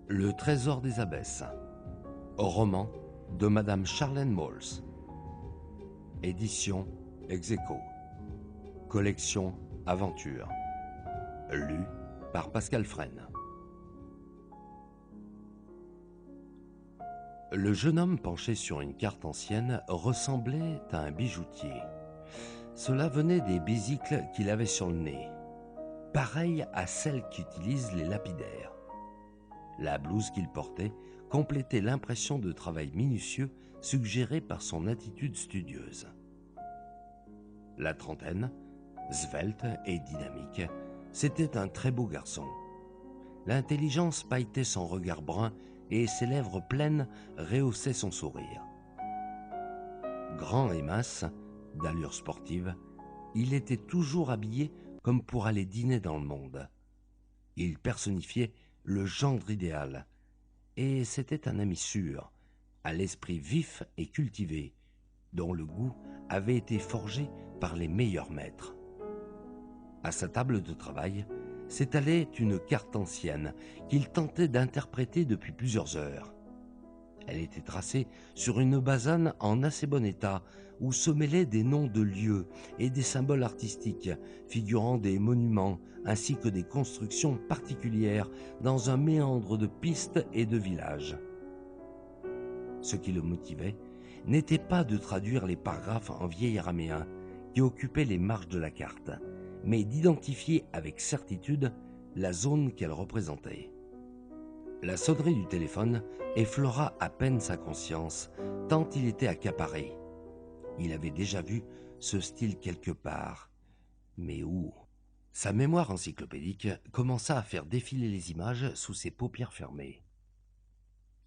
Le trésor des abbesses. Roman de Madame Charlène Mauls. Édition Ex Aequo. Collection Aventure. Lu par Pascal Fresne. Le jeune homme penché sur une carte ancienne ressemblait à un bijoutier. Cela venait des besicles qu'il avait sur le nez, pareilles à celles qu'utilisent les lapidaires. La blouse qu'il portait complétait l'impression de travail minutieux suggérée par son attitude studieuse. La trentaine, svelte et dynamique, c'était un très beau garçon. L'intelligence pailletait son regard brun et ses lèvres pleines rehaussaient son sourire. Grand et mince, d'allure sportive, il était toujours habillé comme pour aller dîner dans le monde. Il personnifiait le gendre idéal, et c'était un ami sûr, à l'esprit vif et cultivé, dont le goût avait été forgé par les meilleurs maîtres. À sa table de travail s'étalait une carte ancienne qu'il tentait d'interpréter depuis plusieurs heures. Elle était tracée sur une basane en assez bon état, où se mêlaient des noms de lieux et des symboles artistiques, figurant des monuments ainsi que des constructions particulières dans un méandre de pistes et de villages. Ce qui le motivait n'était pas de traduire les paragraphes en vieil araméen qui occupaient les marges de la carte, mais d'identifier avec certitude la zone qu'elle représentait. La sonnerie du téléphone effleura à peine sa conscience, tant il était accaparé. Il avait déjà vu ce style quelque part. Mais où? Sa mémoire encyclopédique commença à faire défiler les images sous ses paupières fermées.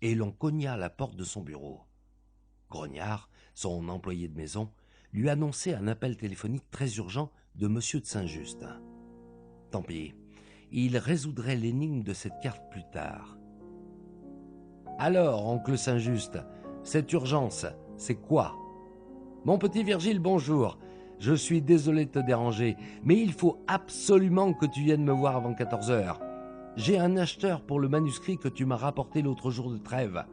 Et l'on cogna à la porte de son bureau. Grognard, son employé de maison, lui annonçait un appel téléphonique très urgent de Monsieur de Saint-Just. Tant pis, il résoudrait l'énigme de cette carte plus tard. « Alors, oncle Saint-Just, cette urgence, c'est quoi ?»« Mon petit Virgile, bonjour. Je suis désolé de te déranger, mais il faut absolument que tu viennes me voir avant 14 heures. J'ai un acheteur pour le manuscrit que tu m'as rapporté l'autre jour de trêve.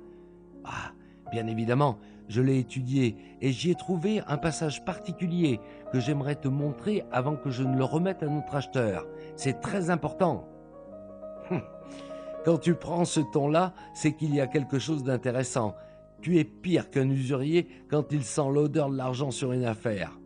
Ah, bien évidemment, je l'ai étudié et j'y ai trouvé un passage particulier que j'aimerais te montrer avant que je ne le remette à notre acheteur. C'est très important. » Quand tu prends ce ton-là, c'est qu'il y a quelque chose d'intéressant. Tu es pire qu'un usurier quand il sent l'odeur de l'argent sur une affaire.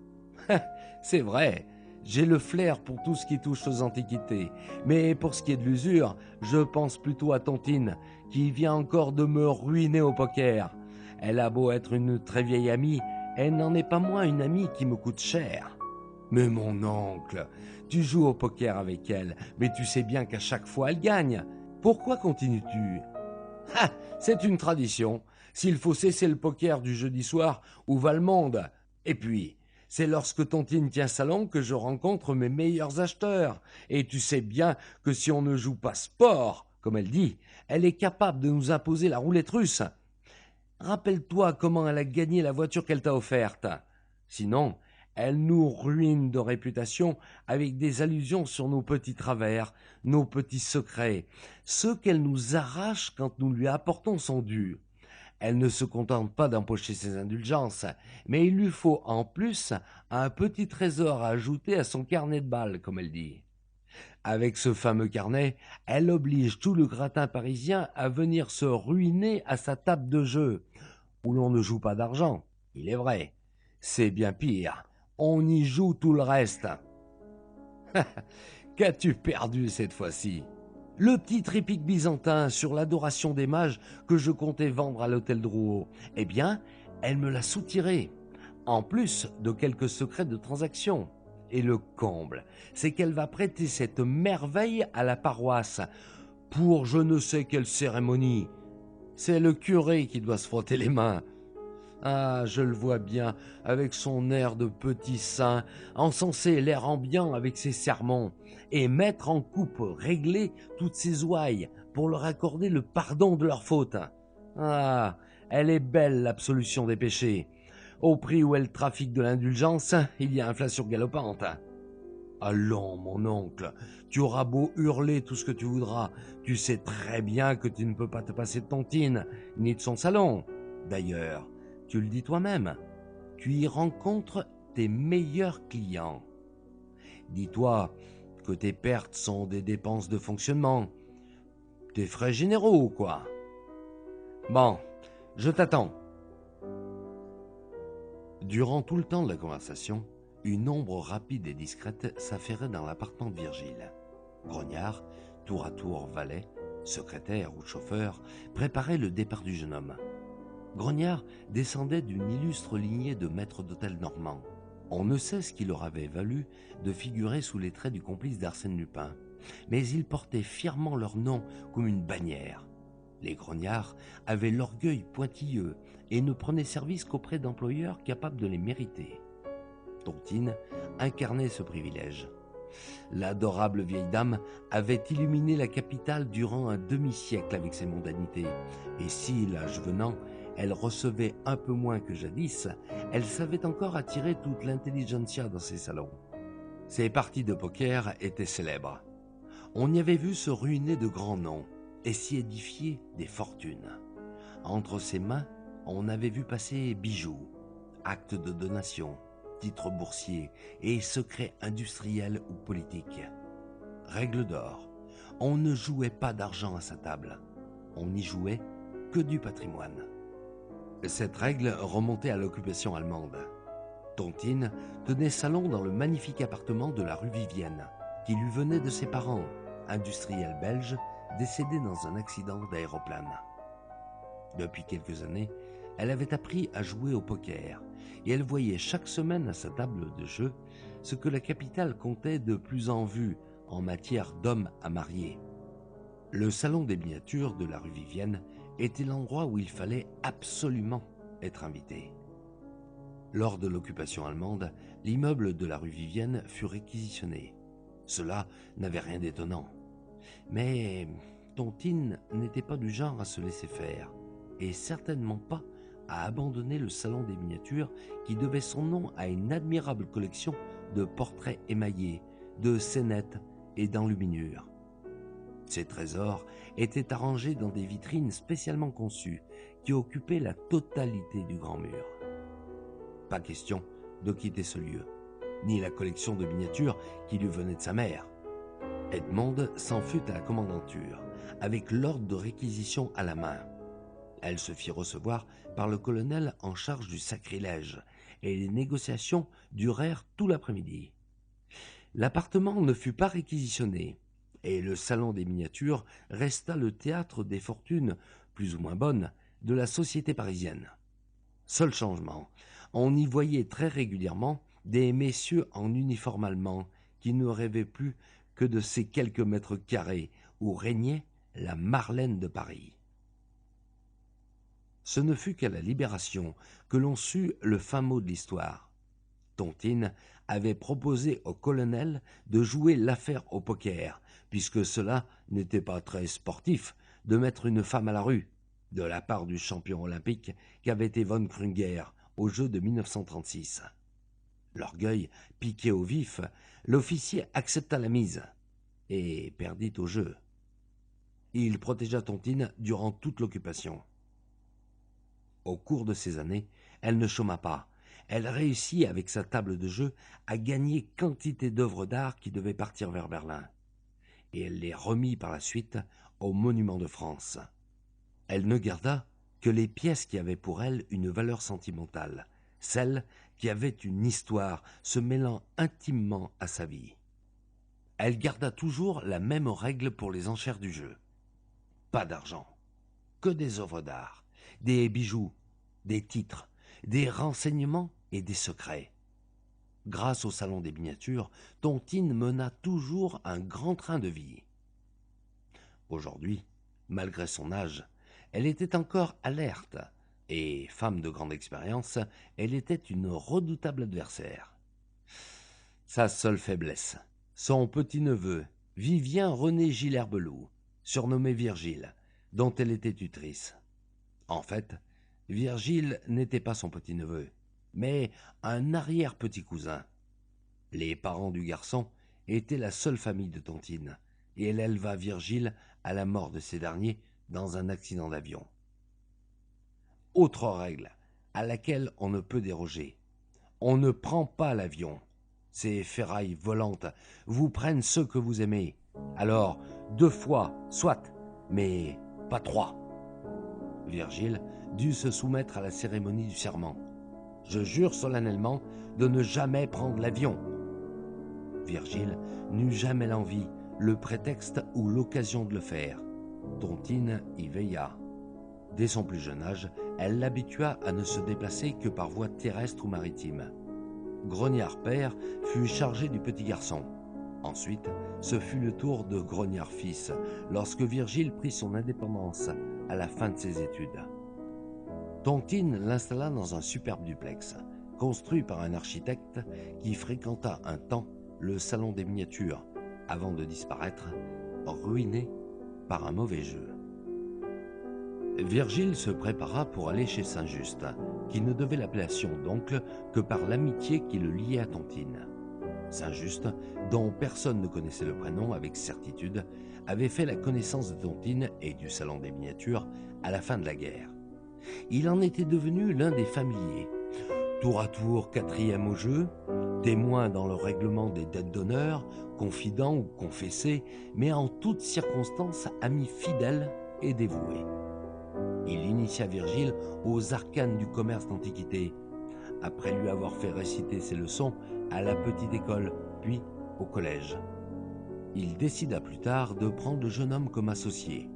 C'est vrai, j'ai le flair pour tout ce qui touche aux antiquités. Mais pour ce qui est de l'usure, je pense plutôt à Tontine, qui vient encore de me ruiner au poker. Elle a beau être une très vieille amie, elle n'en est pas moins une amie qui me coûte cher. Mais mon oncle, tu joues au poker avec elle, mais tu sais bien qu'à chaque fois elle gagne. Pourquoi continues-tu ? Ah, c'est une tradition. S'il faut cesser le poker du jeudi soir, où va le monde ? Et puis, c'est lorsque Tontine tient salon que je rencontre mes meilleurs acheteurs. Et tu sais bien que si on ne joue pas sport, comme elle dit, elle est capable de nous imposer la roulette russe. Rappelle-toi comment elle a gagné la voiture qu'elle t'a offerte. Sinon, elle nous ruine de réputation avec des allusions sur nos petits travers, nos petits secrets, ceux qu'elle nous arrache quand nous lui apportons son dû. Elle ne se contente pas d'empocher ses indulgences, mais il lui faut en plus un petit trésor à ajouter à son carnet de balles, comme elle dit. Avec ce fameux carnet, elle oblige tout le gratin parisien à venir se ruiner à sa table de jeu, où l'on ne joue pas d'argent, il est vrai. C'est bien pire, on y joue tout le reste. Qu'as-tu perdu cette fois-ci ? Le petit trépic byzantin sur l'adoration des mages que je comptais vendre à l'hôtel Drouot, eh bien, elle me l'a soutiré, en plus de quelques secrets de transaction. Et le comble, c'est qu'elle va prêter cette merveille à la paroisse pour je ne sais quelle cérémonie. C'est le curé qui doit se frotter les mains. Ah, je le vois bien, avec son air de petit saint, encenser l'air ambiant avec ses sermons, et mettre en coupe réglée toutes ses ouailles pour leur accorder le pardon de leurs fautes. Ah, elle est belle, l'absolution des péchés. Au prix où elle trafique de l'indulgence, il y a inflation galopante. Allons, mon oncle, tu auras beau hurler tout ce que tu voudras, tu sais très bien que tu ne peux pas te passer de Tontine, ni de son salon. D'ailleurs, tu le dis toi-même, tu y rencontres tes meilleurs clients. Dis-toi que tes pertes sont des dépenses de fonctionnement, tes frais généraux, quoi. Bon, je t'attends. Durant tout le temps de la conversation, une ombre rapide et discrète s'affairait dans l'appartement de Virgile. Grognard, tour à tour valet, secrétaire ou chauffeur, préparait le départ du jeune homme. Grognard descendait d'une illustre lignée de maîtres d'hôtel normands. On ne sait ce qui leur avait valu de figurer sous les traits du complice d'Arsène Lupin, mais ils portaient fièrement leur nom comme une bannière. Les grognards avaient l'orgueil pointilleux et ne prenaient service qu'auprès d'employeurs capables de les mériter. Tontine incarnait ce privilège. L'adorable vieille dame avait illuminé la capitale durant un demi-siècle avec ses mondanités, et si, l'âge venant, elle recevait un peu moins que jadis, elle savait encore attirer toute l'intelligentsia dans ses salons. Ses parties de poker étaient célèbres. On y avait vu se ruiner de grands noms et s'y édifier des fortunes. Entre ses mains, on avait vu passer bijoux, actes de donation, titres boursiers et secrets industriels ou politiques. Règle d'or, on ne jouait pas d'argent à sa table, on n'y jouait que du patrimoine. Cette règle remontait à l'occupation allemande. Tontine tenait salon dans le magnifique appartement de la rue Vivienne, qui lui venait de ses parents, industriels belges décédés dans un accident d'aéroplane. Depuis quelques années, elle avait appris à jouer au poker et elle voyait chaque semaine à sa table de jeu ce que la capitale comptait de plus en vue en matière d'hommes à marier. Le salon des miniatures de la rue Vivienne était l'endroit où il fallait absolument être invité. Lors de l'occupation allemande, l'immeuble de la rue Vivienne fut réquisitionné. Cela n'avait rien d'étonnant. Mais Tontine n'était pas du genre à se laisser faire, et certainement pas à abandonner le salon des miniatures qui devait son nom à une admirable collection de portraits émaillés, de scénettes et d'enluminures. Ces trésors étaient arrangés dans des vitrines spécialement conçues qui occupaient la totalité du grand mur. Pas question de quitter ce lieu, ni la collection de miniatures qui lui venait de sa mère. Edmonde s'en fut à la commandanture, avec l'ordre de réquisition à la main. Elle se fit recevoir par le colonel en charge du sacrilège, et les négociations durèrent tout l'après-midi. L'appartement ne fut pas réquisitionné, et le salon des miniatures resta le théâtre des fortunes, plus ou moins bonnes, de la société parisienne. Seul changement, on y voyait très régulièrement des messieurs en uniforme allemand qui ne rêvaient plus que de ces quelques mètres carrés où régnait la Marlène de Paris. Ce ne fut qu'à la Libération que l'on sut le fin mot de l'histoire. Tontine avait proposé au colonel de jouer l'affaire au poker, puisque cela n'était pas très sportif de mettre une femme à la rue, de la part du champion olympique qu'avait été von Krunger aux Jeux de 1936. L'orgueil piqué au vif, l'officier accepta la mise et perdit au jeu. Il protégea Tontine durant toute l'occupation. Au cours de ces années, elle ne chôma pas. Elle réussit avec sa table de jeu à gagner quantité d'œuvres d'art qui devaient partir vers Berlin. Et elle les remit par la suite au Monument de France. Elle ne garda que les pièces qui avaient pour elle une valeur sentimentale, celles qui avaient une histoire se mêlant intimement à sa vie. Elle garda toujours la même règle pour les enchères du jeu. Pas d'argent, que des œuvres d'art, des bijoux, des titres, des renseignements et des secrets. Grâce au salon des miniatures, Tontine mena toujours un grand train de vie. Aujourd'hui, malgré son âge, elle était encore alerte, et, femme de grande expérience, elle était une redoutable adversaire. Sa seule faiblesse, son petit-neveu, Vivien René Gilles-Herbelot, surnommé Virgile, dont elle était tutrice. En fait, Virgile n'était pas son petit-neveu, mais un arrière-petit-cousin. Les parents du garçon était la seule famille de Tontine, et elle éleva Virgile à la mort de ces derniers dans un accident d'avion. Autre règle, à laquelle on ne peut déroger. On ne prend pas l'avion. Ces ferrailles volantes vous prennent ceux que vous aimez. Alors, 2 fois, soit, mais pas 3. Virgile dut se soumettre à la cérémonie du serment. Je jure solennellement de ne jamais prendre l'avion. Virgile n'eut jamais l'envie, le prétexte ou l'occasion de le faire. Tontine y veilla. Dès son plus jeune âge, elle l'habitua à ne se déplacer que par voie terrestre ou maritime. Grognard père fut chargé du petit garçon. Ensuite, ce fut le tour de Grognard fils, lorsque Virgile prit son indépendance à la fin de ses études. Tontine l'installa dans un superbe duplex, construit par un architecte qui fréquenta un temps le salon des miniatures, avant de disparaître, ruiné par un mauvais jeu. Virgile se prépara pour aller chez Saint-Just, qui ne devait l'appellation d'oncle que par l'amitié qui le liait à Tontine. Saint-Just, dont personne ne connaissait le prénom avec certitude, avait fait la connaissance de Tontine et du salon des miniatures à la fin de la guerre. Il en était devenu l'un des familiers, tour à tour 4e au jeu, témoin dans le règlement des dettes d'honneur, confident ou confessé, mais en toutes circonstances ami fidèle et dévoué. Il initia Virgile aux arcanes du commerce d'antiquité, après lui avoir fait réciter ses leçons à la petite école, puis au collège. Il décida plus tard de prendre le jeune homme comme associé.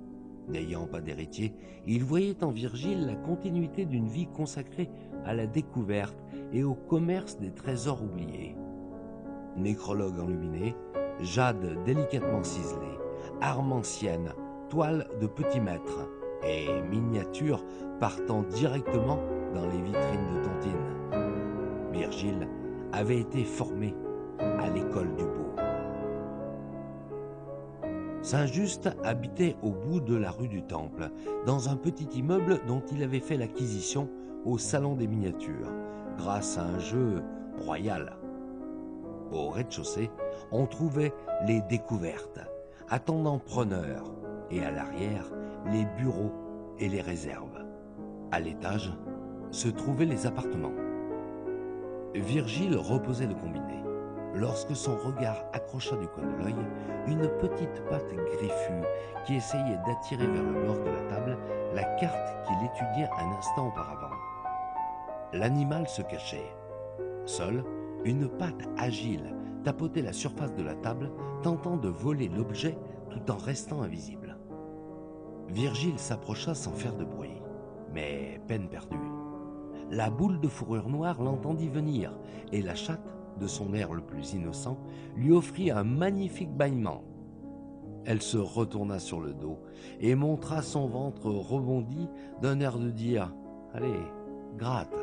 N'ayant pas d'héritier, il voyait en Virgile la continuité d'une vie consacrée à la découverte et au commerce des trésors oubliés. Nécrologue enluminé, jade délicatement ciselée, arme ancienne, toile de petit maître et miniatures partant directement dans les vitrines de Tontine. Virgile avait été formé à l'école du beau. Saint-Just habitait au bout de la rue du Temple, dans un petit immeuble dont il avait fait l'acquisition au Salon des Miniatures, grâce à un jeu royal. Au rez-de-chaussée, on trouvait les découvertes, attendant preneurs, et à l'arrière, les bureaux et les réserves. À l'étage, se trouvaient les appartements. Virgile reposait le combiné, lorsque son regard accrocha du coin de l'œil une petite patte griffue qui essayait d'attirer vers le bord de la table la carte qu'il étudiait un instant auparavant. L'animal se cachait. Seule, une patte agile tapotait la surface de la table, tentant de voler l'objet tout en restant invisible. Virgile s'approcha sans faire de bruit, mais peine perdue. La boule de fourrure noire l'entendit venir, et la chatte, de son air le plus innocent, lui offrit un magnifique bâillement. Elle se retourna sur le dos et montra son ventre rebondi d'un air de dire « Allez, gratte !»«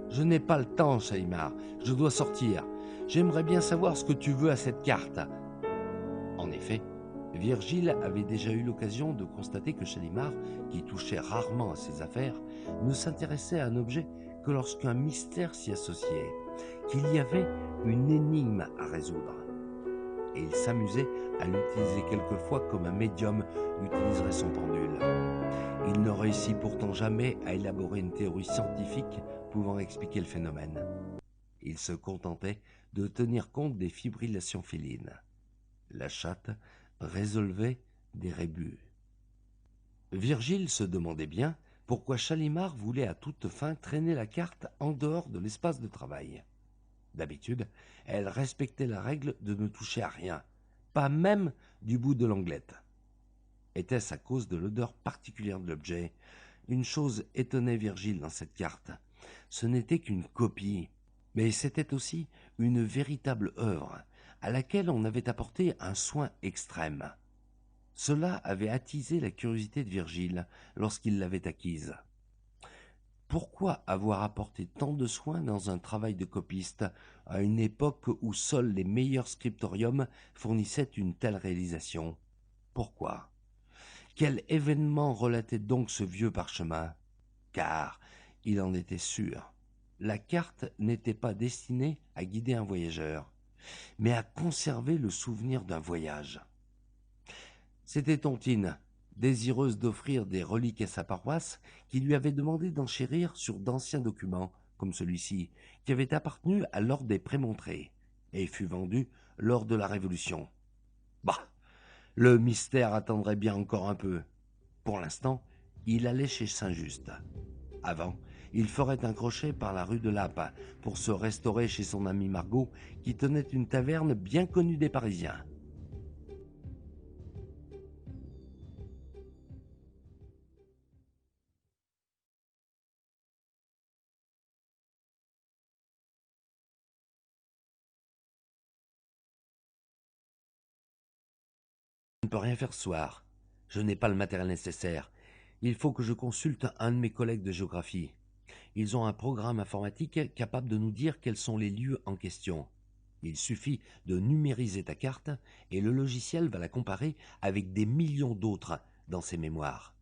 Je n'ai pas le temps, Chalimard, je dois sortir. J'aimerais bien savoir ce que tu veux à cette carte. » En effet, Virgile avait déjà eu l'occasion de constater que Chalimard, qui touchait rarement à ses affaires, ne s'intéressait à un objet que lorsqu'un mystère s'y associait, qu'il y avait une énigme à résoudre. Et il s'amusait à l'utiliser quelquefois comme un médium utiliserait son pendule. Il ne réussit pourtant jamais à élaborer une théorie scientifique pouvant expliquer le phénomène. Il se contentait de tenir compte des fibrillations félines. La chatte résolvait des rébus. Virgile se demandait bien pourquoi Chalimard voulait à toute fin traîner la carte en dehors de l'espace de travail. D'habitude, elle respectait la règle de ne toucher à rien, pas même du bout de l'anglette. Était-ce à cause de l'odeur particulière de l'objet? Une chose étonnait Virgile dans cette carte. Ce n'était qu'une copie, mais c'était aussi une véritable œuvre, à laquelle on avait apporté un soin extrême. Cela avait attisé la curiosité de Virgile lorsqu'il l'avait acquise. Pourquoi avoir apporté tant de soin dans un travail de copiste, à une époque où seuls les meilleurs scriptoriums fournissaient une telle réalisation? Pourquoi? Quel événement relatait donc ce vieux parchemin? Car, il en était sûr, la carte n'était pas destinée à guider un voyageur. mais à conserver le souvenir d'un voyage. C'était Tontine, désireuse d'offrir des reliques à sa paroisse, qui lui avait demandé d'enchérir sur d'anciens documents, comme celui-ci, qui avait appartenu à l'ordre des Prémontrés, et fut vendu lors de la Révolution. Bah, le mystère attendrait bien encore un peu. Pour l'instant, il allait chez Saint-Just. Avant, il ferait un crochet par la rue de Lappe pour se restaurer chez son amie Margot, qui tenait une taverne bien connue des Parisiens. Je ne peux rien faire ce soir. Je n'ai pas le matériel nécessaire. Il faut que je consulte un de mes collègues de géographie. Ils ont un programme informatique capable de nous dire quels sont les lieux en question. Il suffit de numériser ta carte et le logiciel va la comparer avec des millions d'autres dans ses mémoires.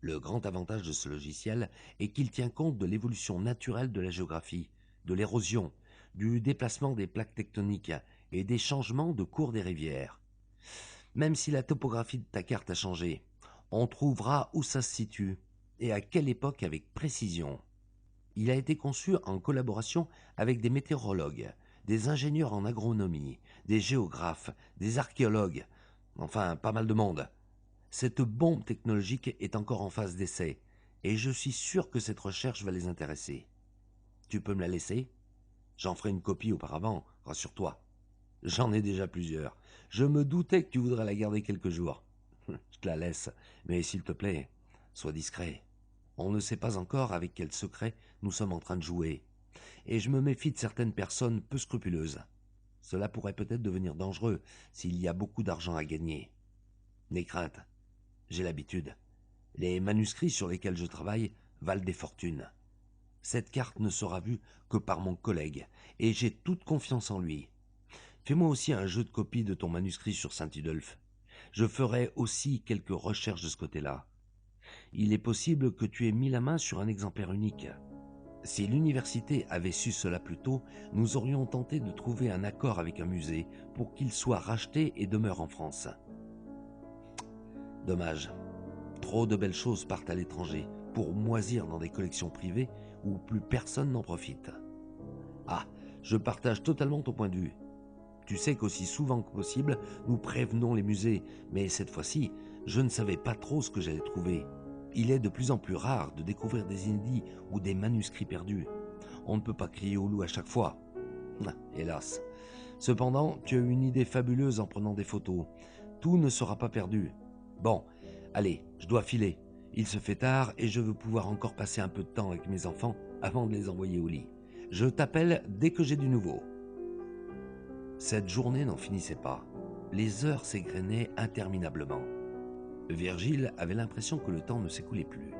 Le grand avantage de ce logiciel est qu'il tient compte de l'évolution naturelle de la géographie, de l'érosion, du déplacement des plaques tectoniques et des changements de cours des rivières. Même si la topographie de ta carte a changé, on trouvera où ça se situe et à quelle époque avec précision. Il a été conçu en collaboration avec des météorologues, des ingénieurs en agronomie, des géographes, des archéologues, enfin pas mal de monde. Cette bombe technologique est encore en phase d'essai et je suis sûr que cette recherche va les intéresser. Tu peux me la laisser? J'en ferai une copie auparavant, rassure-toi. J'en ai déjà plusieurs. Je me doutais que tu voudrais la garder quelques jours. Je te la laisse, mais s'il te plaît, sois discret. On ne sait pas encore avec quel secret nous sommes en train de jouer. Et je me méfie de certaines personnes peu scrupuleuses. Cela pourrait peut-être devenir dangereux s'il y a beaucoup d'argent à gagner. N'aie crainte, j'ai l'habitude. Les manuscrits sur lesquels je travaille valent des fortunes. Cette carte ne sera vue que par mon collègue, et j'ai toute confiance en lui. Fais-moi aussi un jeu de copie de ton manuscrit sur Saint-Udolphe. Je ferai aussi quelques recherches de ce côté-là. Il est possible que tu aies mis la main sur un exemplaire unique. Si l'université avait su cela plus tôt, nous aurions tenté de trouver un accord avec un musée pour qu'il soit racheté et demeure en France. Dommage. Trop de belles choses partent à l'étranger pour moisir dans des collections privées où plus personne n'en profite. Ah, je partage totalement ton point de vue. Tu sais qu'aussi souvent que possible, nous prévenons les musées, mais cette fois-ci, je ne savais pas trop ce que j'allais trouver. Il est de plus en plus rare de découvrir des inédits ou des manuscrits perdus. On ne peut pas crier au loup à chaque fois. Hélas. Cependant, tu as eu une idée fabuleuse en prenant des photos. Tout ne sera pas perdu. Bon, allez, je dois filer. Il se fait tard et je veux pouvoir encore passer un peu de temps avec mes enfants avant de les envoyer au lit. Je t'appelle dès que j'ai du nouveau. Cette journée n'en finissait pas. Les heures s'égrenaient interminablement. Virgile avait l'impression que le temps ne s'écoulait plus.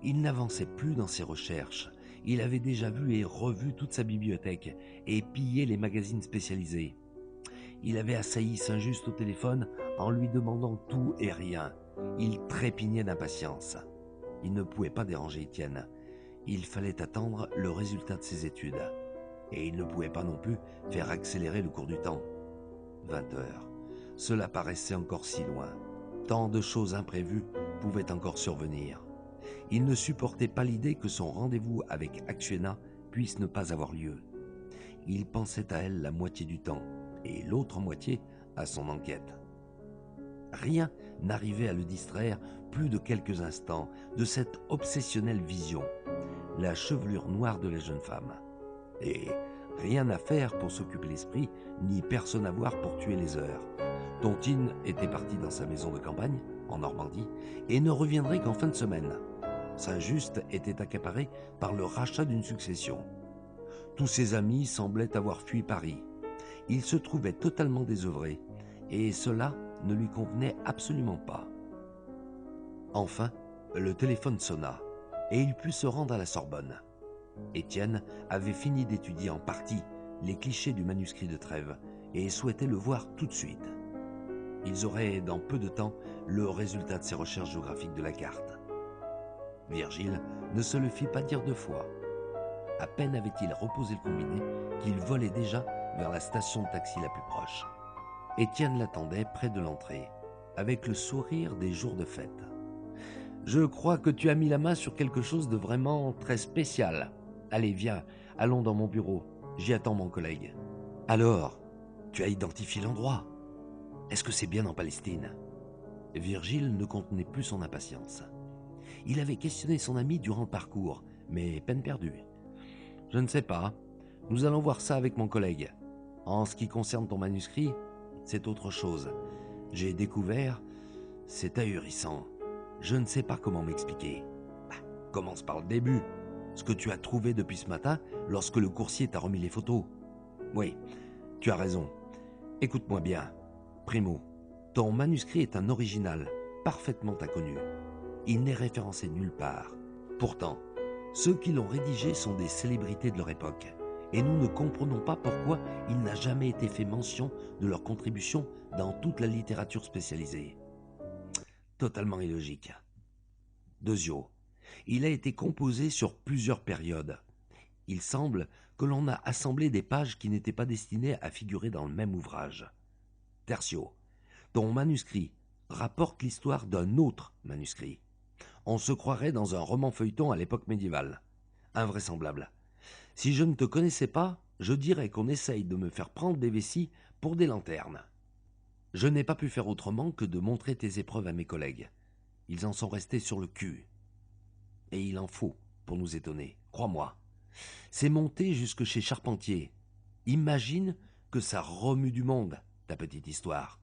Il n'avançait plus dans ses recherches. Il avait déjà vu et revu toute sa bibliothèque et pillé les magazines spécialisés. Il avait assailli Saint-Just au téléphone en lui demandant tout et rien. Il trépignait d'impatience. Il ne pouvait pas déranger Étienne. Il fallait attendre le résultat de ses études. Et il ne pouvait pas non plus faire accélérer le cours du temps. 20 heures. Cela paraissait encore si loin. Tant de choses imprévues pouvaient encore survenir. Il ne supportait pas l'idée que son rendez-vous avec Actiona puisse ne pas avoir lieu. Il pensait à elle la moitié du temps, et l'autre moitié à son enquête. Rien n'arrivait à le distraire plus de quelques instants de cette obsessionnelle vision, la chevelure noire de la jeune femme. Et rien à faire pour s'occuper l'esprit, ni personne à voir pour tuer les heures. Tontine était partie dans sa maison de campagne, en Normandie, et ne reviendrait qu'en fin de semaine. Saint-Just était accaparé par le rachat d'une succession. Tous ses amis semblaient avoir fui Paris. Il se trouvait totalement désœuvré, et cela ne lui convenait absolument pas. Enfin, le téléphone sonna, et il put se rendre à la Sorbonne. Étienne avait fini d'étudier en partie les clichés du manuscrit de Trèves et souhaitait le voir tout de suite. Ils auraient dans peu de temps le résultat de ses recherches géographiques de la carte. Virgile ne se le fit pas dire deux fois. À peine avait-il reposé le combiné qu'il volait déjà vers la station de taxi la plus proche. Étienne l'attendait près de l'entrée, avec le sourire des jours de fête. « Je crois que tu as mis la main sur quelque chose de vraiment très spécial. Allez, viens, allons dans mon bureau. J'y attends mon collègue. » « Alors, tu as identifié l'endroit? Est-ce que c'est bien en Palestine ?» Virgile ne contenait plus son impatience. Il avait questionné son ami durant le parcours, mais peine perdue. « Je ne sais pas. Nous allons voir ça avec mon collègue. En ce qui concerne ton manuscrit, c'est autre chose. J'ai découvert... C'est ahurissant. Je ne sais pas comment m'expliquer. Commence par le début. Ce que tu as trouvé depuis ce matin lorsque le coursier t'a remis les photos. Oui, tu as raison. Écoute-moi bien. Primo, ton manuscrit est un original, parfaitement inconnu. Il n'est référencé nulle part. Pourtant, ceux qui l'ont rédigé sont des célébrités de leur époque. Et nous ne comprenons pas pourquoi il n'a jamais été fait mention de leur contribution dans toute la littérature spécialisée. Totalement illogique. Deuxièmement, il a été composé sur plusieurs périodes. Il semble que l'on a assemblé des pages qui n'étaient pas destinées à figurer dans le même ouvrage. Tertio, ton manuscrit rapporte l'histoire d'un autre manuscrit. On se croirait dans un roman feuilleton à l'époque médiévale. Invraisemblable. Si je ne te connaissais pas, je dirais qu'on essaye de me faire prendre des vessies pour des lanternes. Je n'ai pas pu faire autrement que de montrer tes épreuves à mes collègues. Ils en sont restés sur le cul. Et il en faut pour nous étonner, crois-moi. C'est monté jusque chez Charpentier. Imagine que ça remue du monde, ta petite histoire.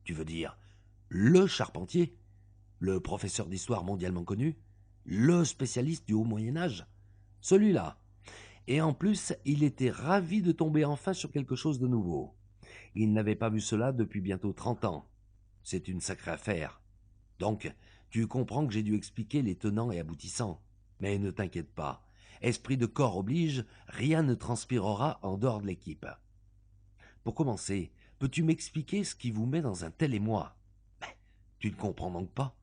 Tu veux dire le Charpentier? Le professeur d'histoire mondialement connu? Le spécialiste du haut Moyen-Âge? Celui-là. Et en plus, il était ravi de tomber enfin sur quelque chose de nouveau. Il n'avait pas vu cela depuis bientôt 30 ans. C'est une sacrée affaire. Donc, tu comprends que j'ai dû expliquer les tenants et aboutissants. Mais ne t'inquiète pas. Esprit de corps oblige, rien ne transpirera en dehors de l'équipe. Pour commencer, peux-tu m'expliquer ce qui vous met dans un tel émoi? Tu ne comprends donc pas?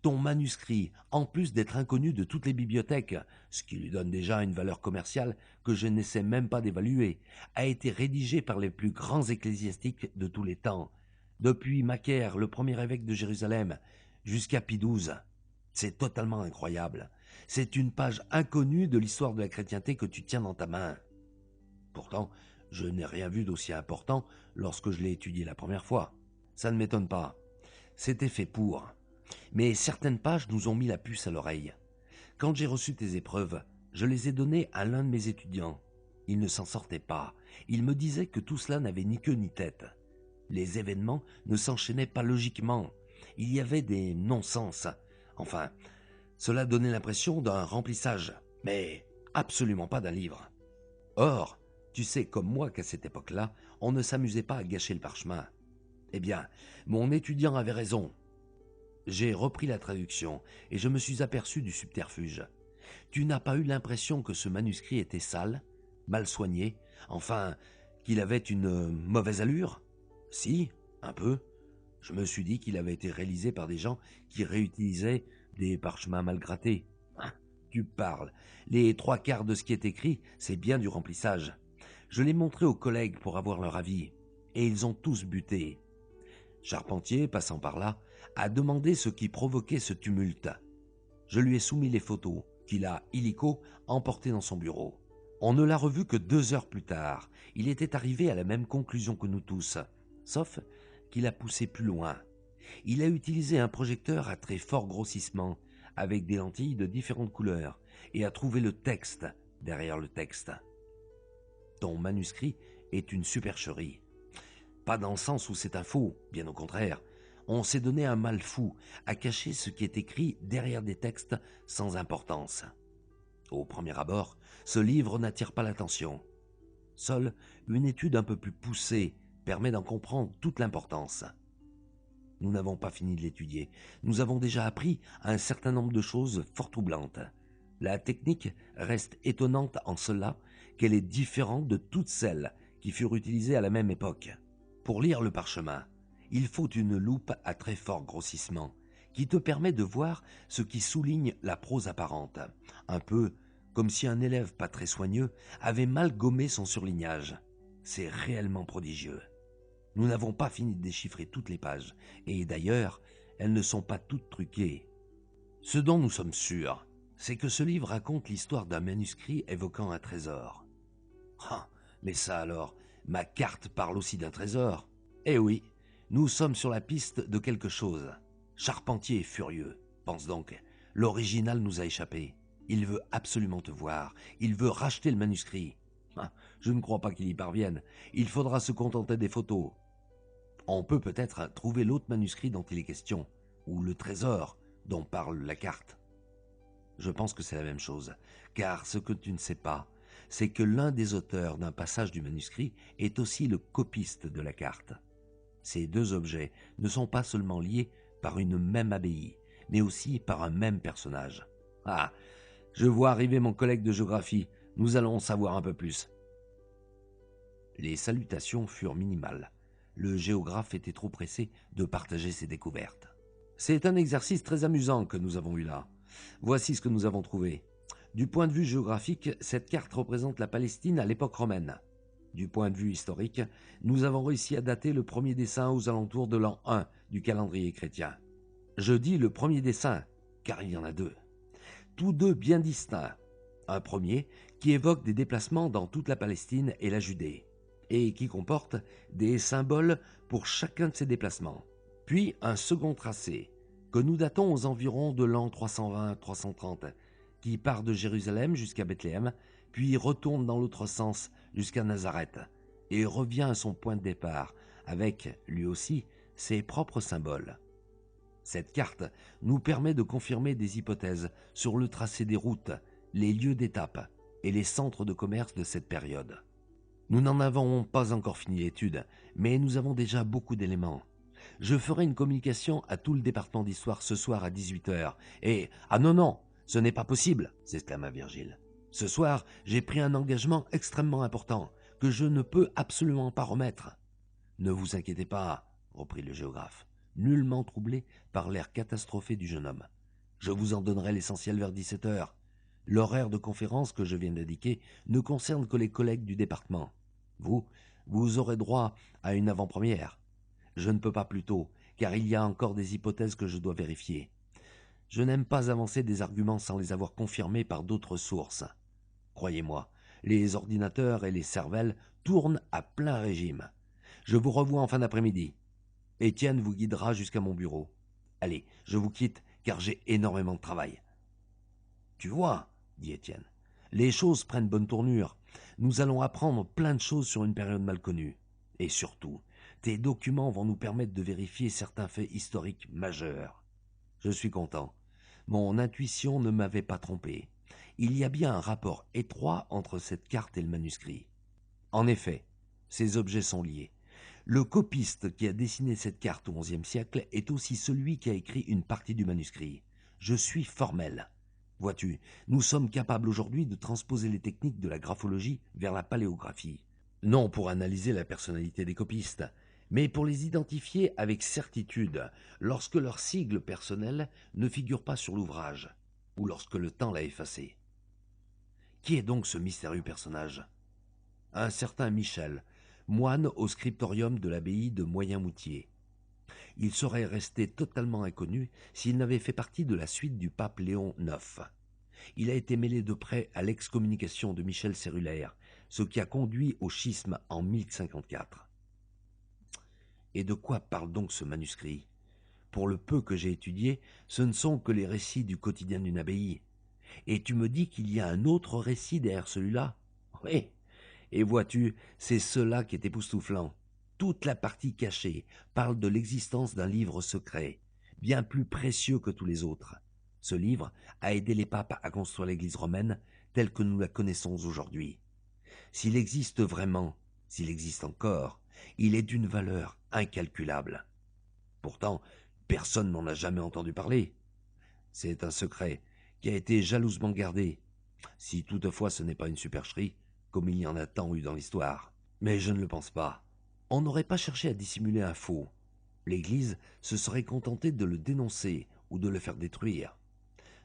Ton manuscrit, en plus d'être inconnu de toutes les bibliothèques, ce qui lui donne déjà une valeur commerciale que je n'essaie même pas d'évaluer, a été rédigé par les plus grands ecclésiastiques de tous les temps, depuis Macaire, le premier évêque de Jérusalem, jusqu'à Pie XII. C'est totalement incroyable. C'est une page inconnue de l'histoire de la chrétienté que tu tiens dans ta main. Pourtant, je n'ai rien vu d'aussi important lorsque je l'ai étudié la première fois. Ça ne m'étonne pas. C'était fait pour. Mais certaines pages nous ont mis la puce à l'oreille. Quand j'ai reçu tes épreuves, je les ai données à l'un de mes étudiants. Il ne s'en sortait pas. Il me disait que tout cela n'avait ni queue ni tête. Les événements ne s'enchaînaient pas logiquement. Il y avait des non-sens. Enfin, cela donnait l'impression d'un remplissage, mais absolument pas d'un livre. Or, tu sais comme moi qu'à cette époque-là, on ne s'amusait pas à gâcher le parchemin. Eh bien, mon étudiant avait raison. J'ai repris la traduction et je me suis aperçu du subterfuge. Tu n'as pas eu l'impression que ce manuscrit était sale, mal soigné, enfin, qu'il avait une mauvaise allure? Si, un peu. Je me suis dit qu'il avait été réalisé par des gens qui réutilisaient des parchemins mal grattés. Tu parles. Les 3/4 de ce qui est écrit, c'est bien du remplissage. Je l'ai montré aux collègues pour avoir leur avis, et ils ont tous buté. Charpentier, passant par là, a demandé ce qui provoquait ce tumulte. Je lui ai soumis les photos qu'il a, illico, emportées dans son bureau. On ne l'a revu que 2 heures plus tard. Il était arrivé à la même conclusion que nous tous, sauf qu'il a poussé plus loin. Il a utilisé un projecteur à très fort grossissement, avec des lentilles de différentes couleurs, et a trouvé le texte derrière le texte. Ton manuscrit est une supercherie. Pas dans le sens où c'est un faux, bien au contraire. On s'est donné un mal fou à cacher ce qui est écrit derrière des textes sans importance. Au premier abord, ce livre n'attire pas l'attention. Seule une étude un peu plus poussée permet d'en comprendre toute l'importance. Nous n'avons pas fini de l'étudier. Nous avons déjà appris un certain nombre de choses fort troublantes. La technique reste étonnante en cela qu'elle est différente de toutes celles qui furent utilisées à la même époque. Pour lire le parchemin, il faut une loupe à très fort grossissement qui te permet de voir ce qui souligne la prose apparente, un peu comme si un élève pas très soigneux avait mal gommé son surlignage. C'est réellement prodigieux. Nous n'avons pas fini de déchiffrer toutes les pages, et d'ailleurs, elles ne sont pas toutes truquées. Ce dont nous sommes sûrs, c'est que ce livre raconte l'histoire d'un manuscrit évoquant un trésor. Ah, mais ça alors, ma carte parle aussi d'un trésor. Eh oui, nous sommes sur la piste de quelque chose. Charpentier est furieux. Pense donc, l'original nous a échappé. Il veut absolument te voir. Il veut racheter le manuscrit. Ah, je ne crois pas qu'il y parvienne. Il faudra se contenter des photos. On peut peut-être trouver l'autre manuscrit dont il est question, ou le trésor dont parle la carte. Je pense que c'est la même chose, car ce que tu ne sais pas, c'est que l'un des auteurs d'un passage du manuscrit est aussi le copiste de la carte. Ces deux objets ne sont pas seulement liés par une même abbaye, mais aussi par un même personnage. Ah, je vois arriver mon collègue de géographie, nous allons en savoir un peu plus. Les salutations furent minimales. Le géographe était trop pressé de partager ses découvertes. C'est un exercice très amusant que nous avons eu là. Voici ce que nous avons trouvé. Du point de vue géographique, cette carte représente la Palestine à l'époque romaine. Du point de vue historique, nous avons réussi à dater le premier dessin aux alentours de l'an 1 du calendrier chrétien. Je dis le premier dessin, car il y en a deux. Tous deux bien distincts. Un premier qui évoque des déplacements dans toute la Palestine et la Judée, et qui comporte des symboles pour chacun de ces déplacements. Puis un second tracé, que nous datons aux environs de l'an 320-330, qui part de Jérusalem jusqu'à Bethléem, puis retourne dans l'autre sens jusqu'à Nazareth, et revient à son point de départ, avec, lui aussi, ses propres symboles. Cette carte nous permet de confirmer des hypothèses sur le tracé des routes, les lieux d'étape et les centres de commerce de cette période. Nous n'en avons pas encore fini l'étude, mais nous avons déjà beaucoup d'éléments. Je ferai une communication à tout le département d'histoire ce soir à 18h. Et... Ah non, non, ce n'est pas possible, s'exclama Virgile. Ce soir, j'ai pris un engagement extrêmement important, que je ne peux absolument pas remettre. Ne vous inquiétez pas, reprit le géographe, nullement troublé par l'air catastrophé du jeune homme. Je vous en donnerai l'essentiel vers 17h. L'horaire de conférence que je viens d'indiquer ne concerne que les collègues du département. Vous aurez droit à une avant-première. Je ne peux pas plus tôt, car il y a encore des hypothèses que je dois vérifier. Je n'aime pas avancer des arguments sans les avoir confirmés par d'autres sources. Croyez-moi, les ordinateurs et les cervelles tournent à plein régime. Je vous revois en fin d'après-midi. Étienne vous guidera jusqu'à mon bureau. Allez, je vous quitte, car j'ai énormément de travail. Tu vois, dit Étienne, les choses prennent bonne tournure. Nous allons apprendre plein de choses sur une période mal connue. Et surtout, tes documents vont nous permettre de vérifier certains faits historiques majeurs. Je suis content. Mon intuition ne m'avait pas trompé. Il y a bien un rapport étroit entre cette carte et le manuscrit. En effet, ces objets sont liés. Le copiste qui a dessiné cette carte au XIe siècle est aussi celui qui a écrit une partie du manuscrit. Je suis formel. Vois-tu, nous sommes capables aujourd'hui de transposer les techniques de la graphologie vers la paléographie. Non pour analyser la personnalité des copistes, mais pour les identifier avec certitude lorsque leur sigle personnel ne figure pas sur l'ouvrage, ou lorsque le temps l'a effacé. Qui est donc ce mystérieux personnage ? Un certain Michel, moine au scriptorium de l'abbaye de Moyenmoutier. Il serait resté totalement inconnu s'il n'avait fait partie de la suite du pape Léon IX. Il a été mêlé de près à l'excommunication de Michel Cérulaire, ce qui a conduit au schisme en 1054. Et de quoi parle donc ce manuscrit ? Pour le peu que j'ai étudié, ce ne sont que les récits du quotidien d'une abbaye. Et tu me dis qu'il y a un autre récit derrière celui-là ? Oui. Et vois-tu, c'est cela qui est époustouflant. Toute la partie cachée parle de l'existence d'un livre secret, bien plus précieux que tous les autres. Ce livre a aidé les papes à construire l'Église romaine telle que nous la connaissons aujourd'hui. S'il existe vraiment, s'il existe encore, il est d'une valeur incalculable. Pourtant, personne n'en a jamais entendu parler. C'est un secret qui a été jalousement gardé, si toutefois ce n'est pas une supercherie, comme il y en a tant eu dans l'histoire. Mais je ne le pense pas. On n'aurait pas cherché à dissimuler un faux. L'Église se serait contentée de le dénoncer ou de le faire détruire.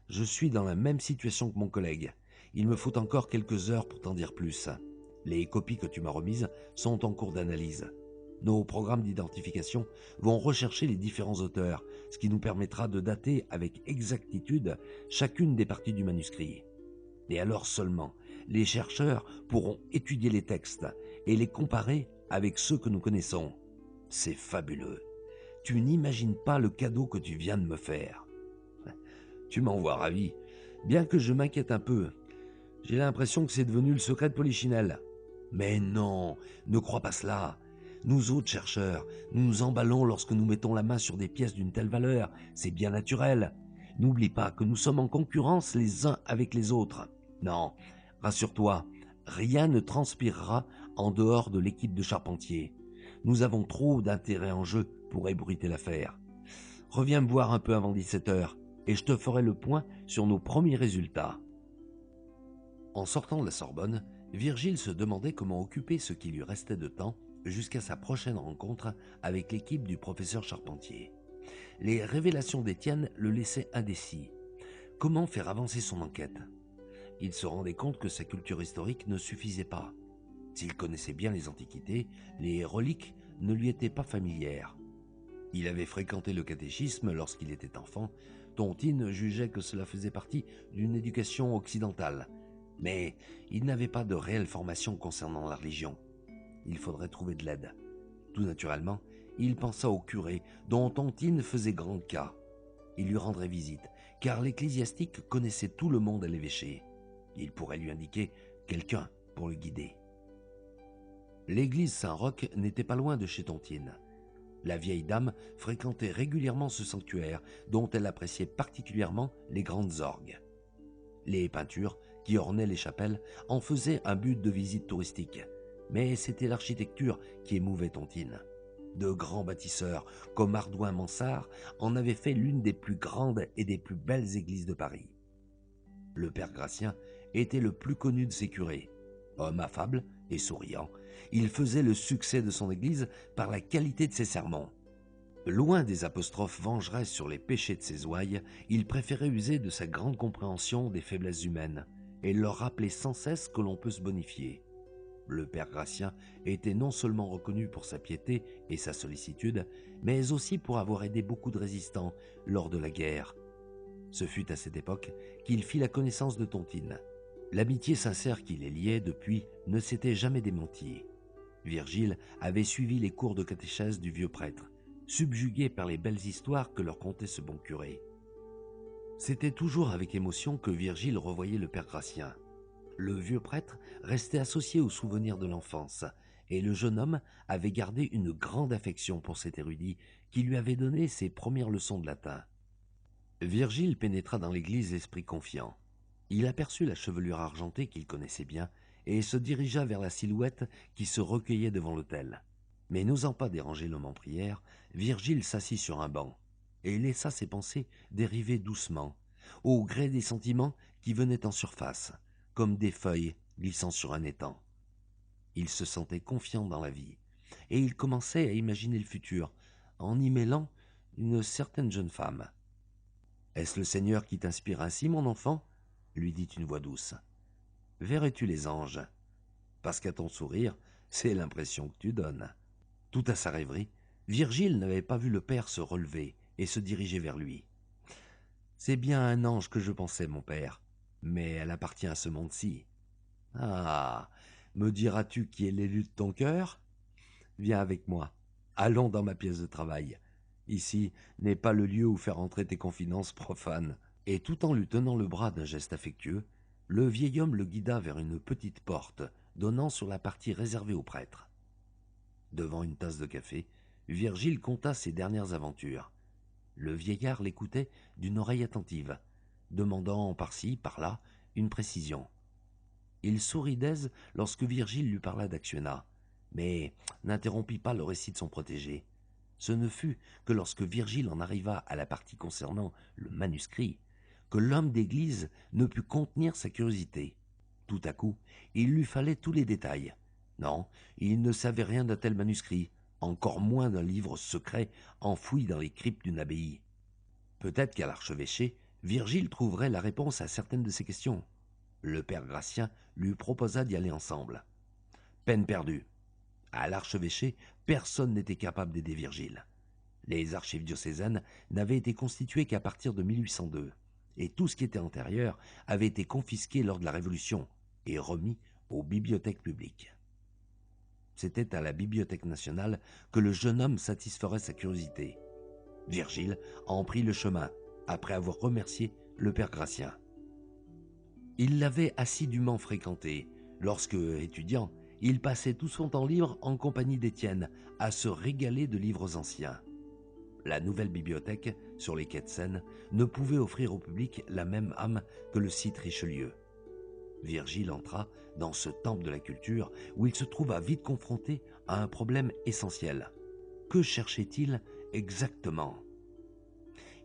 Je suis dans la même situation que mon collègue. Il me faut encore quelques heures pour t'en dire plus. Les copies que tu m'as remises sont en cours d'analyse. Nos programmes d'identification vont rechercher les différents auteurs, ce qui nous permettra de dater avec exactitude chacune des parties du manuscrit. Et alors seulement, les chercheurs pourront étudier les textes et les comparer avec ceux que nous connaissons. C'est fabuleux. Tu n'imagines pas le cadeau que tu viens de me faire. Tu m'envoies ravi, bien que je m'inquiète un peu. J'ai l'impression que c'est devenu le secret de Polichinelle. Mais non, ne crois pas cela. Nous autres chercheurs, nous nous emballons lorsque nous mettons la main sur des pièces d'une telle valeur. C'est bien naturel. N'oublie pas que nous sommes en concurrence les uns avec les autres. Non, rassure-toi, rien ne transpirera en dehors de l'équipe de Charpentier. Nous avons trop d'intérêt en jeu pour ébruiter l'affaire. Reviens me voir un peu avant 17h et je te ferai le point sur nos premiers résultats. En sortant de la Sorbonne, Virgile se demandait comment occuper ce qui lui restait de temps jusqu'à sa prochaine rencontre avec l'équipe du professeur Charpentier. Les révélations d'Étienne le laissaient indécis. Comment faire avancer son enquête ? Il se rendait compte que sa culture historique ne suffisait pas. S'il connaissait bien les antiquités, les reliques ne lui étaient pas familières. Il avait fréquenté le catéchisme lorsqu'il était enfant. Tontine jugeait que cela faisait partie d'une éducation occidentale. Mais il n'avait pas de réelle formation concernant la religion. Il faudrait trouver de l'aide. Tout naturellement, il pensa au curé, dont Tontine faisait grand cas. Il lui rendrait visite, car l'ecclésiastique connaissait tout le monde à l'évêché. Il pourrait lui indiquer quelqu'un pour le guider. L'église Saint-Roch n'était pas loin de chez Tontine. La vieille dame fréquentait régulièrement ce sanctuaire, dont elle appréciait particulièrement les grandes orgues. Les peintures qui ornaient les chapelles en faisaient un but de visite touristique, mais c'était l'architecture qui émouvait Tontine. De grands bâtisseurs, comme Ardouin-Mansart, en avaient fait l'une des plus grandes et des plus belles églises de Paris. Le père Gratien était le plus connu de ses curés. Homme affable et souriant, il faisait le succès de son église par la qualité de ses sermons. Loin des apostrophes vengeresses sur les péchés de ses ouailles, il préférait user de sa grande compréhension des faiblesses humaines et leur rappeler sans cesse que l'on peut se bonifier. Le père Gratien était non seulement reconnu pour sa piété et sa sollicitude, mais aussi pour avoir aidé beaucoup de résistants lors de la guerre. Ce fut à cette époque qu'il fit la connaissance de Tontine. L'amitié sincère qui les liait depuis ne s'était jamais démentie. Virgile avait suivi les cours de catéchèse du vieux prêtre, subjugué par les belles histoires que leur contait ce bon curé. C'était toujours avec émotion que Virgile revoyait le père Gratien. Le vieux prêtre restait associé aux souvenirs de l'enfance, et le jeune homme avait gardé une grande affection pour cet érudit qui lui avait donné ses premières leçons de latin. Virgile pénétra dans l'église l'esprit confiant. Il aperçut la chevelure argentée qu'il connaissait bien et se dirigea vers la silhouette qui se recueillait devant l'autel. Mais n'osant pas déranger l'homme en prière, Virgile s'assit sur un banc et laissa ses pensées dériver doucement, au gré des sentiments qui venaient en surface, comme des feuilles glissant sur un étang. Il se sentait confiant dans la vie, et il commençait à imaginer le futur, en y mêlant une certaine jeune femme. « Est-ce le Seigneur qui t'inspire ainsi, mon enfant ?» lui dit une voix douce. « Verrais-tu les anges ? Parce qu'à ton sourire, c'est l'impression que tu donnes. » Tout à sa rêverie, Virgile n'avait pas vu le père se relever et se diriger vers lui. « C'est bien un ange que je pensais, mon père, mais elle appartient à ce monde-ci. »« Ah, me diras-tu qui est l'élu de ton cœur ? Viens avec moi, allons dans ma pièce de travail. Ici n'est pas le lieu où faire entrer tes confidences profanes. » Et tout en lui tenant le bras d'un geste affectueux, le vieil homme le guida vers une petite porte donnant sur la partie réservée aux prêtres. Devant une tasse de café, Virgile conta ses dernières aventures. Le vieillard l'écoutait d'une oreille attentive, demandant par-ci, par-là, une précision. Il sourit d'aise lorsque Virgile lui parla d'Actiona, mais n'interrompit pas le récit de son protégé. Ce ne fut que lorsque Virgile en arriva à la partie concernant le manuscrit que l'homme d'église ne put contenir sa curiosité. Tout à coup, il lui fallait tous les détails. Non, il ne savait rien d'un tel manuscrit, encore moins d'un livre secret enfoui dans les cryptes d'une abbaye. Peut-être qu'à l'archevêché, Virgile trouverait la réponse à certaines de ses questions. Le père Gratien lui proposa d'y aller ensemble. Peine perdue. À l'archevêché, personne n'était capable d'aider Virgile. Les archives diocésaines n'avaient été constituées qu'à partir de 1802, et tout ce qui était antérieur avait été confisqué lors de la Révolution et remis aux bibliothèques publiques. C'était à la Bibliothèque nationale que le jeune homme satisferait sa curiosité. Virgile en prit le chemin, après avoir remercié le père Gratien. Il l'avait assidûment fréquenté. Lorsque, étudiant, il passait tout son temps libre en compagnie d'Étienne, à se régaler de livres anciens. La nouvelle bibliothèque, sur les quais de Seine, ne pouvait offrir au public la même âme que le site Richelieu. Virgile entra dans ce temple de la culture où il se trouva vite confronté à un problème essentiel. Que cherchait-il exactement ?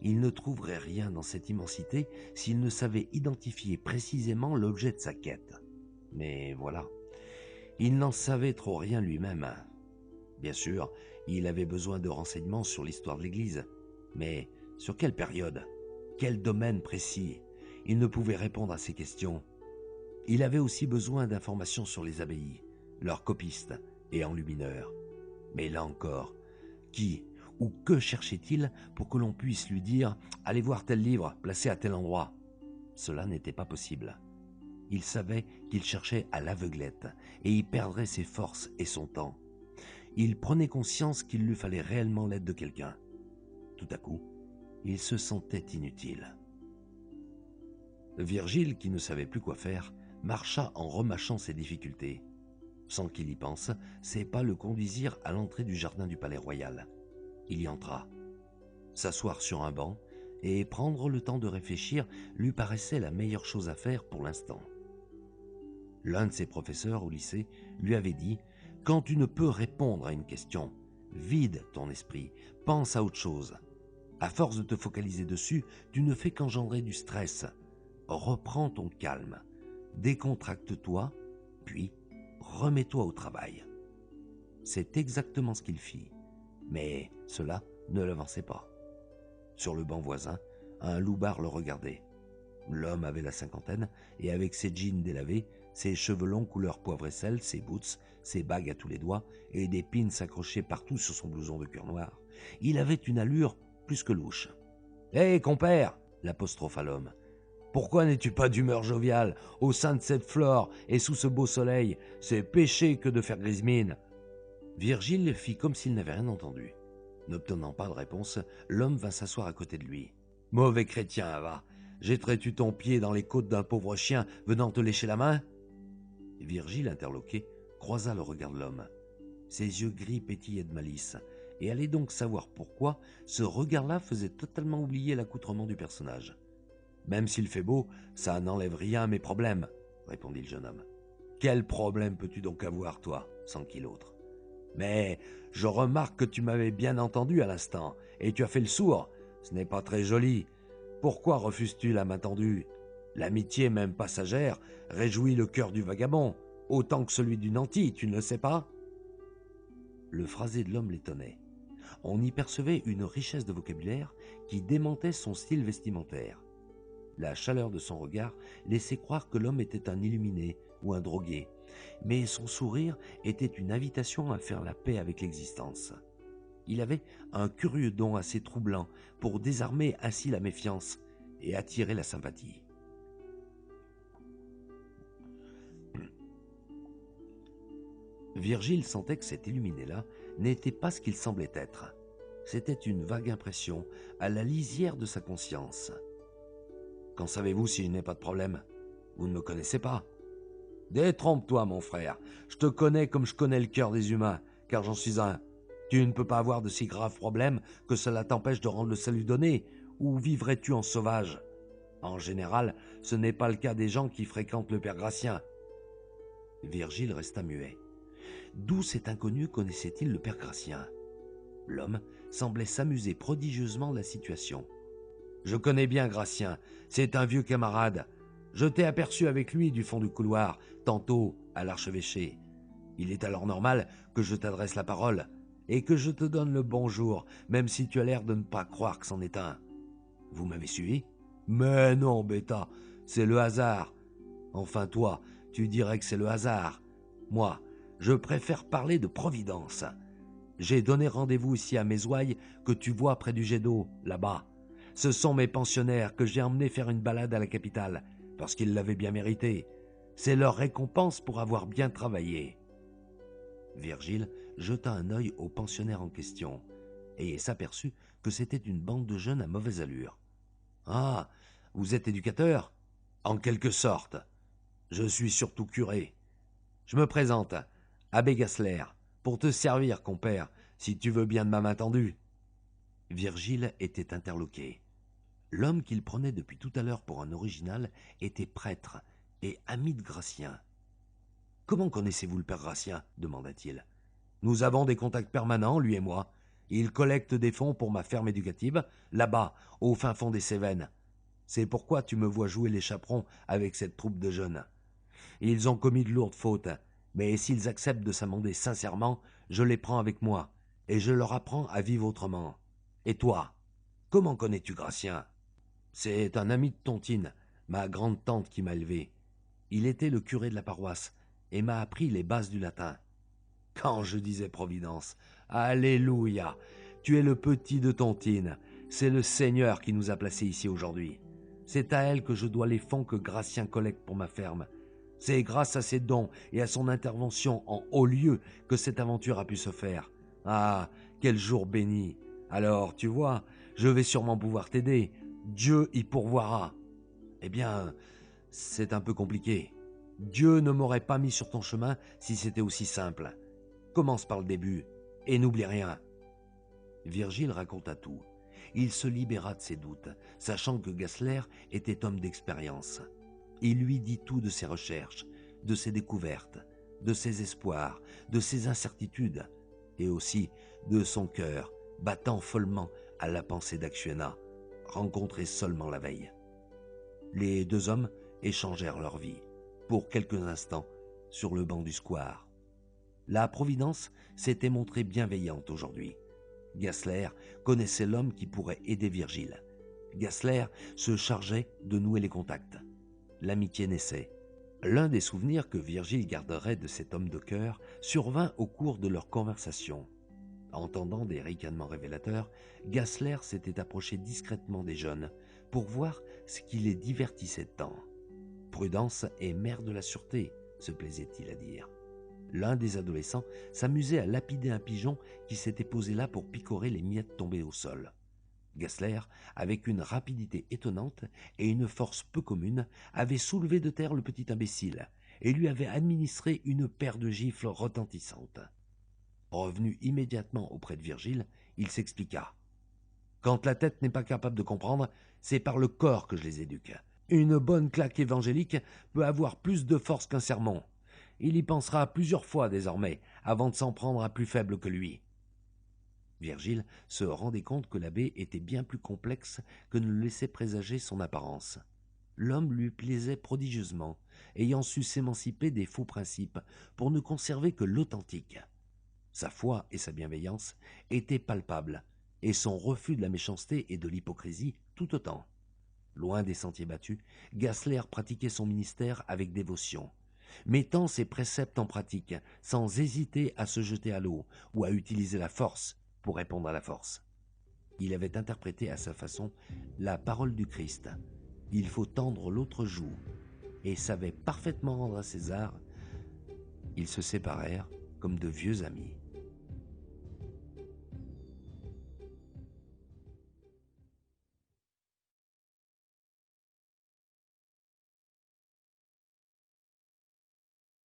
Il ne trouverait rien dans cette immensité s'il ne savait identifier précisément l'objet de sa quête. Mais voilà, il n'en savait trop rien lui-même. Bien sûr, il avait besoin de renseignements sur l'histoire de l'Église, mais sur quelle période ? Quel domaine précis ? Il ne pouvait répondre à ces questions. Il avait aussi besoin d'informations sur les abbayes, leurs copistes et enlumineurs. Mais là encore, qui ou que cherchait-il pour que l'on puisse lui dire « Allez voir tel livre, placé à tel endroit ?» Cela n'était pas possible. Il savait qu'il cherchait à l'aveuglette et y perdrait ses forces et son temps. Il prenait conscience qu'il lui fallait réellement l'aide de quelqu'un. Tout à coup, il se sentait inutile. Virgile, qui ne savait plus quoi faire, marcha en remâchant ses difficultés. Sans qu'il y pense, ses pas le conduisirent à l'entrée du jardin du palais royal. Il y entra. S'asseoir sur un banc et prendre le temps de réfléchir lui paraissait la meilleure chose à faire pour l'instant. L'un de ses professeurs au lycée lui avait dit « Quand tu ne peux répondre à une question, vide ton esprit, pense à autre chose. À force de te focaliser dessus, tu ne fais qu'engendrer du stress. Reprends ton calme, décontracte-toi, puis remets-toi au travail. » C'est exactement ce qu'il fit, mais cela ne l'avançait pas. Sur le banc voisin, un loupard le regardait. L'homme avait la cinquantaine et avec ses jeans délavés, ses cheveux longs couleur poivre et sel, ses boots, ses bagues à tous les doigts et des pins accrochés partout sur son blouson de cuir noir, il avait une allure plus que louche. « Hé, compère !» l'apostropha l'homme. « Pourquoi n'es-tu pas d'humeur joviale au sein de cette flore et sous ce beau soleil ? C'est péché que de faire grise mine. » Virgile fit comme s'il n'avait rien entendu. N'obtenant pas de réponse, l'homme vint s'asseoir à côté de lui. « Mauvais chrétien, va ! Jetterais-tu ton pied dans les côtes d'un pauvre chien venant te lécher la main ?» Virgile, interloqué, croisa le regard de l'homme. Ses yeux gris pétillaient de malice, et allait donc savoir pourquoi ce regard-là faisait totalement oublier l'accoutrement du personnage. « Même s'il fait beau, ça n'enlève rien à mes problèmes, » répondit le jeune homme. « Quel problème peux-tu donc avoir, toi ?» s'enquit l'autre. « Mais je remarque que tu m'avais bien entendu à l'instant, et tu as fait le sourd. Ce n'est pas très joli. Pourquoi refuses-tu la main tendue ? L'amitié, même passagère, réjouit le cœur du vagabond, autant que celui du nanti, tu ne le sais pas ?» Le phrasé de l'homme l'étonnait. On y percevait une richesse de vocabulaire qui démentait son style vestimentaire. La chaleur de son regard laissait croire que l'homme était un illuminé ou un drogué, mais son sourire était une invitation à faire la paix avec l'existence. Il avait un curieux don assez troublant pour désarmer ainsi la méfiance et attirer la sympathie. Virgile sentait que cet illuminé-là n'était pas ce qu'il semblait être. C'était une vague impression à la lisière de sa conscience. « Qu'en savez-vous si je n'ai pas de problème ? Vous ne me connaissez pas. » « Détrompe-toi, mon frère. Je te connais comme je connais le cœur des humains, car j'en suis un. Tu ne peux pas avoir de si graves problèmes que cela t'empêche de rendre le salut donné, ou vivrais-tu en sauvage ? En général, ce n'est pas le cas des gens qui fréquentent le père Gratien. » Virgile resta muet. D'où cet inconnu connaissait-il le père Gratien ? L'homme semblait s'amuser prodigieusement de la situation. « Je connais bien Gratien, c'est un vieux camarade. Je t'ai aperçu avec lui du fond du couloir, tantôt à l'archevêché. Il est alors normal que je t'adresse la parole et que je te donne le bonjour, même si tu as l'air de ne pas croire que c'en est un. Vous m'avez suivi ? Mais non, bêta, c'est le hasard. Enfin toi, tu dirais que c'est le hasard. Moi, Je préfère parler de providence. J'ai donné rendez-vous ici à Mézouaille que tu vois près du jet d'eau, là-bas. Ce sont mes pensionnaires que j'ai emmenés faire une balade à la capitale, parce qu'ils l'avaient bien mérité. C'est leur récompense pour avoir bien travaillé. » Virgile jeta un œil aux pensionnaires en question et s'aperçut que c'était une bande de jeunes à mauvaise allure. « Ah, vous êtes éducateur ? » ?»« En quelque sorte. Je suis surtout curé. Je me présente, abbé Gassler, pour te servir, compère, si tu veux bien de ma main tendue. » Virgile était interloqué. L'homme qu'il prenait depuis tout à l'heure pour un original était prêtre et ami de Gratien. « Comment connaissez-vous le père Gratien ?» demanda-t-il. « Nous avons des contacts permanents, lui et moi. Il collecte des fonds pour ma ferme éducative, là-bas, au fin fond des Cévennes. C'est pourquoi tu me vois jouer les chaperons avec cette troupe de jeunes. Ils ont commis de lourdes fautes, mais s'ils acceptent de s'amender sincèrement, je les prends avec moi, et je leur apprends à vivre autrement. Et toi, comment connais-tu Gratien ? » ?»« C'est un ami de Tontine, ma grande-tante qui m'a élevé. Il était le curé de la paroisse, et m'a appris les bases du latin. » Quand je disais Providence, alléluia, tu es le petit de Tontine, c'est le Seigneur qui nous a placés ici aujourd'hui. C'est à elle que je dois les fonds que Gratien collecte pour ma ferme. C'est grâce à ses dons et à son intervention en haut lieu que cette aventure a pu se faire. Ah, quel jour béni! Alors, tu vois, je vais sûrement pouvoir t'aider. Dieu y pourvoira. Eh bien, c'est un peu compliqué. Dieu ne m'aurait pas mis sur ton chemin si c'était aussi simple. Commence par le début et n'oublie rien. » Virgile raconta tout. Il se libéra de ses doutes, sachant que Gassler était homme d'expérience. Il lui dit tout de ses recherches, de ses découvertes, de ses espoirs, de ses incertitudes, et aussi de son cœur battant follement à la pensée d'Acciona, rencontrée seulement la veille. Les deux hommes échangèrent leur vie, pour quelques instants, sur le banc du square. La Providence s'était montrée bienveillante aujourd'hui. Gassler connaissait l'homme qui pourrait aider Virgile. Gassler se chargeait de nouer les contacts. L'amitié naissait. L'un des souvenirs que Virgile garderait de cet homme de cœur survint au cours de leur conversation. Entendant des ricanements révélateurs, Gassler s'était approché discrètement des jeunes pour voir ce qui les divertissait tant. Prudence est mère de la sûreté, se plaisait-il à dire. L'un des adolescents s'amusait à lapider un pigeon qui s'était posé là pour picorer les miettes tombées au sol. Gassler, avec une rapidité étonnante et une force peu commune, avait soulevé de terre le petit imbécile et lui avait administré une paire de gifles retentissantes. Revenu immédiatement auprès de Virgile, il s'expliqua. « Quand la tête n'est pas capable de comprendre, c'est par le corps que je les éduque. Une bonne claque évangélique peut avoir plus de force qu'un sermon. Il y pensera plusieurs fois désormais, avant de s'en prendre à plus faible que lui. » Virgile se rendait compte que l'abbé était bien plus complexe que ne le laissait présager son apparence. L'homme lui plaisait prodigieusement, ayant su s'émanciper des faux principes pour ne conserver que l'authentique. Sa foi et sa bienveillance étaient palpables, et son refus de la méchanceté et de l'hypocrisie tout autant. Loin des sentiers battus, Gassler pratiquait son ministère avec dévotion, mettant ses préceptes en pratique sans hésiter à se jeter à l'eau ou à utiliser la force pour répondre à la force. Il avait interprété à sa façon la parole du Christ. Il faut tendre l'autre joue, et savait parfaitement rendre à César. Ils se séparèrent comme de vieux amis.